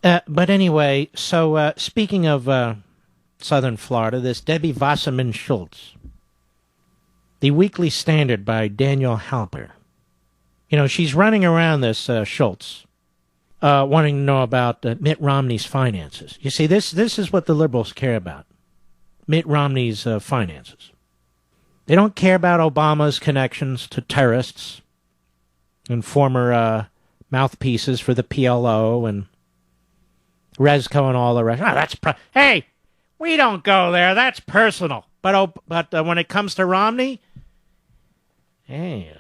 But anyway, so speaking of southern Florida, this Debbie Wasserman Schultz, the Weekly Standard by Daniel Halper. You know, she's running around this Schultz, wanting to know about Mitt Romney's finances. You see, this is what the liberals care about, Mitt Romney's finances. They don't care about Obama's connections to terrorists and former mouthpieces for the PLO and Rezko and all the rest. Oh, hey, we don't go there. That's personal. But when it comes to Romney, hey,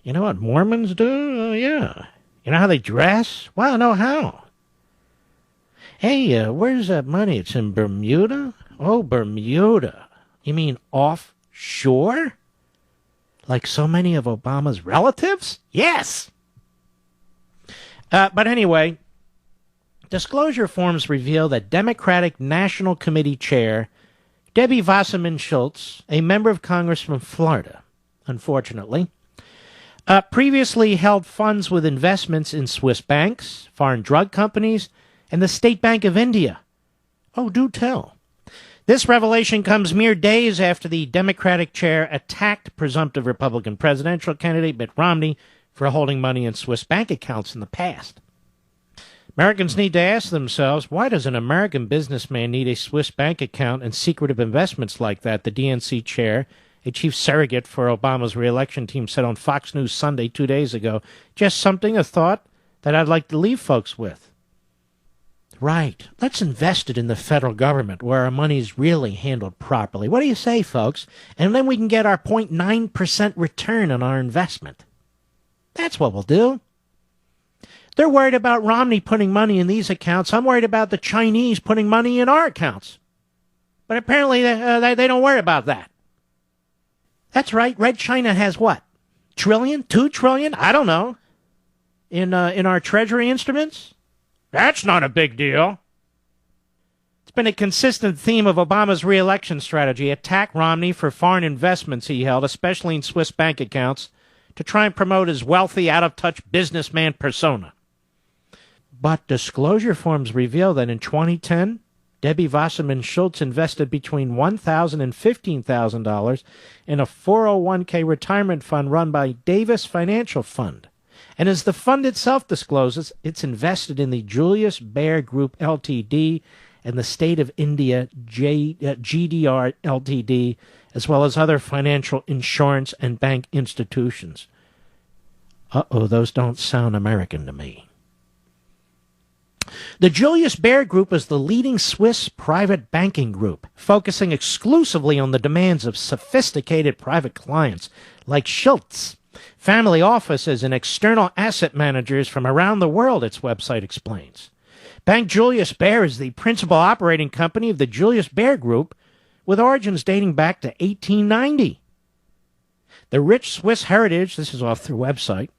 you know what Mormons do? Yeah. You know how they dress? Well, no, how? Hey, where's that money? It's in Bermuda? Oh, Bermuda. You mean offshore? Like so many of Obama's relatives? Yes. But anyway, disclosure forms reveal that Democratic National Committee Chair Debbie Wasserman Schultz, a member of Congress from Florida, unfortunately, previously held funds with investments in Swiss banks, foreign drug companies, and the State Bank of India. Oh, do tell. This revelation comes mere days after the Democratic chair attacked presumptive Republican presidential candidate Mitt Romney for holding money in Swiss bank accounts in the past. Americans need to ask themselves, why does an American businessman need a Swiss bank account and secretive investments like that? The DNC chair, a chief surrogate for Obama's re-election team, said on Fox News Sunday 2 days ago. Just a thought that I'd like to leave folks with. Right. Let's invest it in the federal government where our money is really handled properly. What do you say, folks? And then we can get our 0.9% return on our investment. That's what we'll do. They're worried about Romney putting money in these accounts. I'm worried about the Chinese putting money in our accounts. But apparently they don't worry about that. That's right. Red China has what? Trillion? 2 trillion? I don't know. In our treasury instruments? That's not a big deal. It's been a consistent theme of Obama's re-election strategy. Attack Romney for foreign investments he held, especially in Swiss bank accounts, to try and promote his wealthy, out-of-touch businessman persona. But disclosure forms reveal that in 2010, Debbie Wasserman Schultz invested between $1,000 and $15,000 in a 401k retirement fund run by Davis Financial Fund. And as the fund itself discloses, it's invested in the Julius Baer Group Ltd. And the State of India GDR Ltd., as well as other financial insurance and bank institutions. Uh-oh, those don't sound American to me. The Julius Baer Group is the leading Swiss private banking group, focusing exclusively on the demands of sophisticated private clients like Schultz, family offices, and external asset managers from around the world, its website explains. Bank Julius Baer is the principal operating company of the Julius Baer Group, with origins dating back to 1890. The rich Swiss heritage, this is off their website,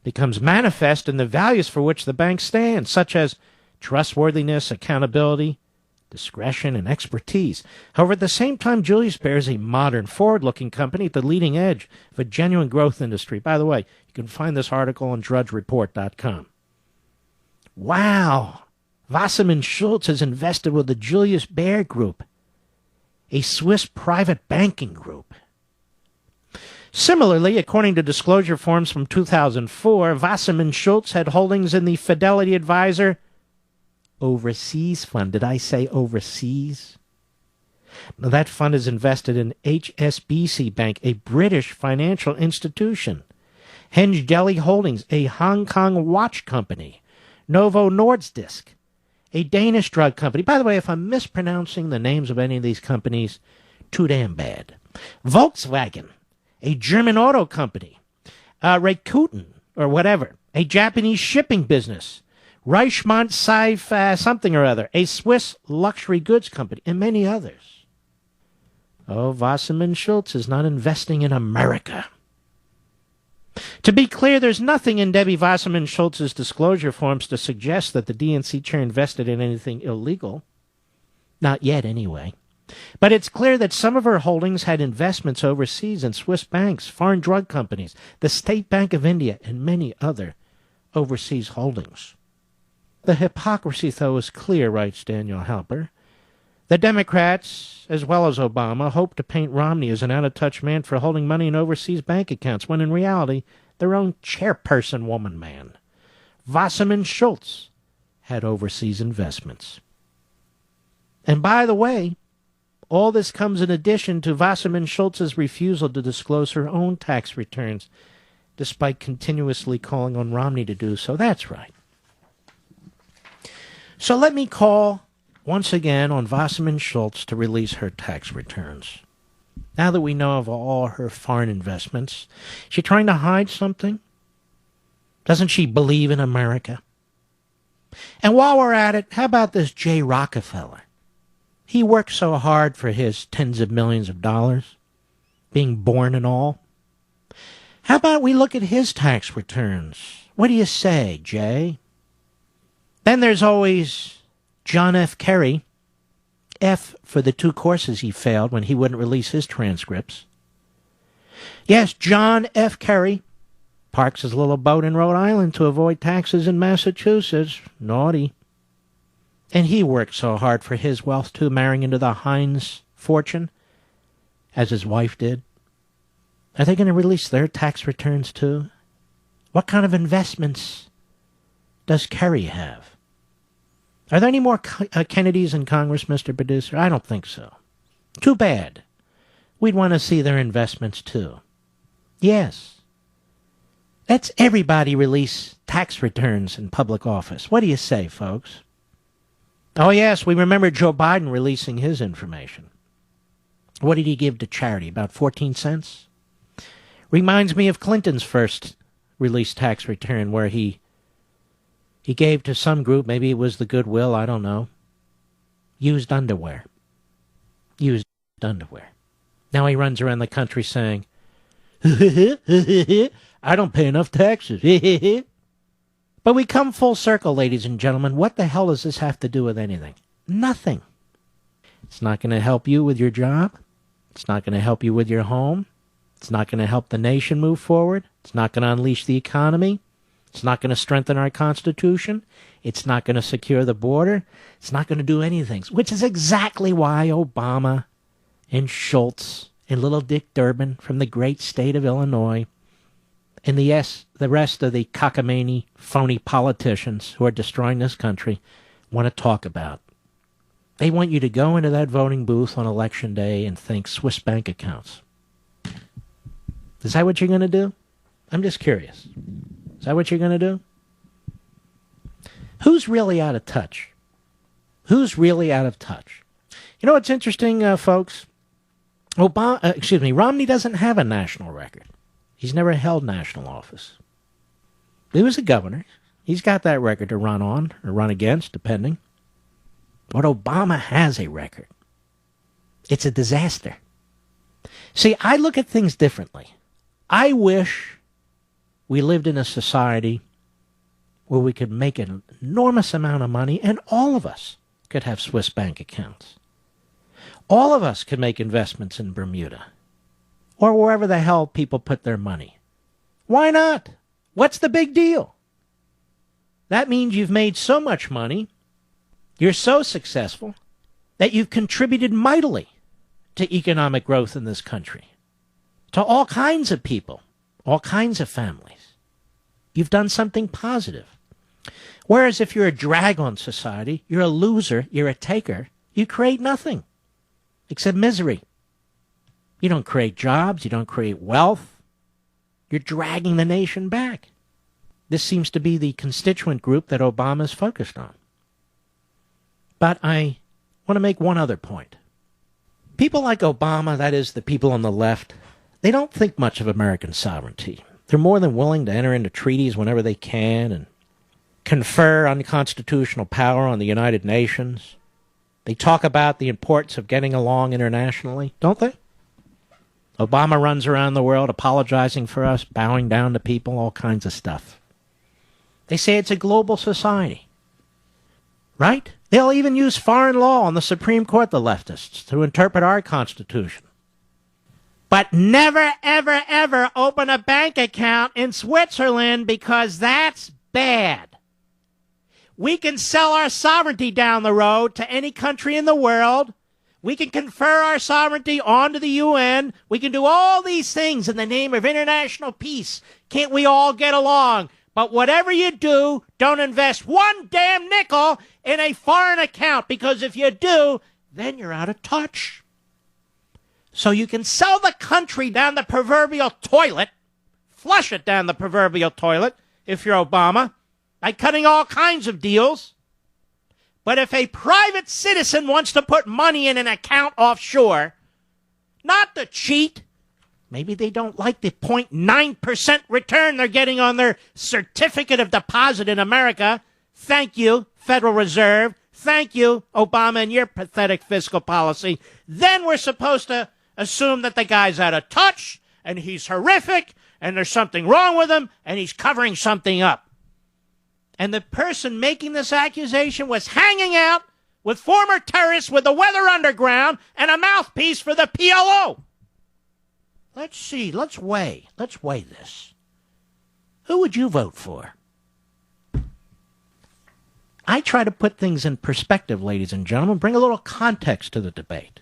becomes manifest in the values for which the bank stands, such as trustworthiness, accountability, discretion, and expertise. However, at the same time, Julius Baer is a modern, forward-looking company at the leading edge of a genuine growth industry. By the way, you can find this article on drudgereport.com. Wow! Wasserman Schultz has invested with the Julius Baer Group, a Swiss private banking group. Similarly, according to disclosure forms from 2004, Wasserman Schultz had holdings in the Fidelity Advisor Overseas Fund. Did I say overseas? Now, that fund is invested in HSBC Bank, a British financial institution. Henge Deli Holdings, a Hong Kong watch company. Novo Nordisk, a Danish drug company. By the way, if I'm mispronouncing the names of any of these companies, too damn bad. Volkswagen, a German auto company. Rakuten, or whatever, a Japanese shipping business. Reichmont Sci-Fi something or other, a Swiss luxury goods company, and many others. Oh, Wasserman Schultz is not investing in America. To be clear, there's nothing in Debbie Wasserman Schultz's disclosure forms to suggest that the DNC chair invested in anything illegal. Not yet, anyway. But it's clear that some of her holdings had investments overseas in Swiss banks, foreign drug companies, the State Bank of India, and many other overseas holdings. The hypocrisy, though, is clear, writes Daniel Halper. The Democrats, as well as Obama, hope to paint Romney as an out-of-touch man for holding money in overseas bank accounts, when in reality, their own chairperson woman man, Wasserman Schultz, had overseas investments. And by the way, all this comes in addition to Wasserman Schultz's refusal to disclose her own tax returns, despite continuously calling on Romney to do so. That's right. So let me call once again on Wasserman Schultz to release her tax returns. Now that we know of all her foreign investments, is she trying to hide something? Doesn't she believe in America? And while we're at it, how about this Jay Rockefeller? He worked so hard for his tens of millions of dollars, being born and all. How about we look at his tax returns? What do you say, Jay? Then there's always John F. Kerry, F for the 2 courses he failed when he wouldn't release his transcripts. Yes, John F. Kerry parks his little boat in Rhode Island to avoid taxes in Massachusetts. Naughty. And he worked so hard for his wealth, too, marrying into the Heinz fortune, as his wife did. Are they going to release their tax returns, too? What kind of investments does Kerry have? Are there any more Kennedys in Congress, Mr. Producer? I don't think so. Too bad. We'd want to see their investments, too. Yes. Let's everybody release tax returns in public office. What do you say, folks? Oh, yes, we remember Joe Biden releasing his information. What did he give to charity? About 14 cents? Reminds me of Clinton's first released tax return, where he gave to some group, maybe it was the Goodwill, I don't know, used underwear. Used underwear. Now he runs around the country saying, I don't pay enough taxes. But we come full circle, ladies and gentlemen. What the hell does this have to do with anything? Nothing. It's not going to help you with your job. It's not going to help you with your home. It's not going to help the nation move forward. It's not going to unleash the economy. It's not going to strengthen our Constitution. It's not going to secure the border. It's not going to do anything, which is exactly why Obama and Schultz and little Dick Durbin from the great state of Illinois and the rest of the cockamamie, phony politicians who are destroying this country want to talk about. They want you to go into that voting booth on Election Day and think Swiss bank accounts. Is that what you're going to do? I'm just curious. Is that what you're going to do? Who's really out of touch? Who's really out of touch? You know what's interesting, folks? Romney doesn't have a national record. He's never held national office. He was a governor. He's got that record to run on or run against, depending. But Obama has a record. It's a disaster. See, I look at things differently. I wish we lived in a society where we could make an enormous amount of money and all of us could have Swiss bank accounts. All of us could make investments in Bermuda or wherever the hell people put their money. Why not? What's the big deal? That means you've made so much money, you're so successful, that you've contributed mightily to economic growth in this country, to all kinds of people, all kinds of families. You've done something positive. Whereas if you're a drag on society, you're a loser, you're a taker, you create nothing except misery. You don't create jobs, you don't create wealth. You're dragging the nation back. This seems to be the constituent group that Obama's focused on. But I want to make one other point. People like Obama, that is, the people on the left, they don't think much of American sovereignty. They're more than willing to enter into treaties whenever they can and confer unconstitutional power on the United Nations. They talk about the importance of getting along internationally, don't they? Obama runs around the world apologizing for us, bowing down to people, all kinds of stuff. They say it's a global society. Right? They'll even use foreign law on the Supreme Court, the leftists, to interpret our Constitution. But never, ever, ever open a bank account in Switzerland because that's bad. We can sell our sovereignty down the road to any country in the world. We can confer our sovereignty onto the UN. We can do all these things in the name of international peace. Can't we all get along? But whatever you do, don't invest one damn nickel in a foreign account, because if you do, then you're out of touch. So you can sell the country down the proverbial toilet, flush it down the proverbial toilet if you're Obama, by cutting all kinds of deals. But if a private citizen wants to put money in an account offshore, not to cheat, maybe they don't like the 0.9% return they're getting on their certificate of deposit in America. Thank you, Federal Reserve. Thank you, Obama, and your pathetic fiscal policy. Then we're supposed to assume that the guy's out of touch, and he's horrific, and there's something wrong with him, and he's covering something up. And the person making this accusation was hanging out with former terrorists with the Weather Underground and a mouthpiece for the PLO. Let's see. Let's weigh this. Who would you vote for? I try to put things in perspective, ladies and gentlemen, bring a little context to the debate.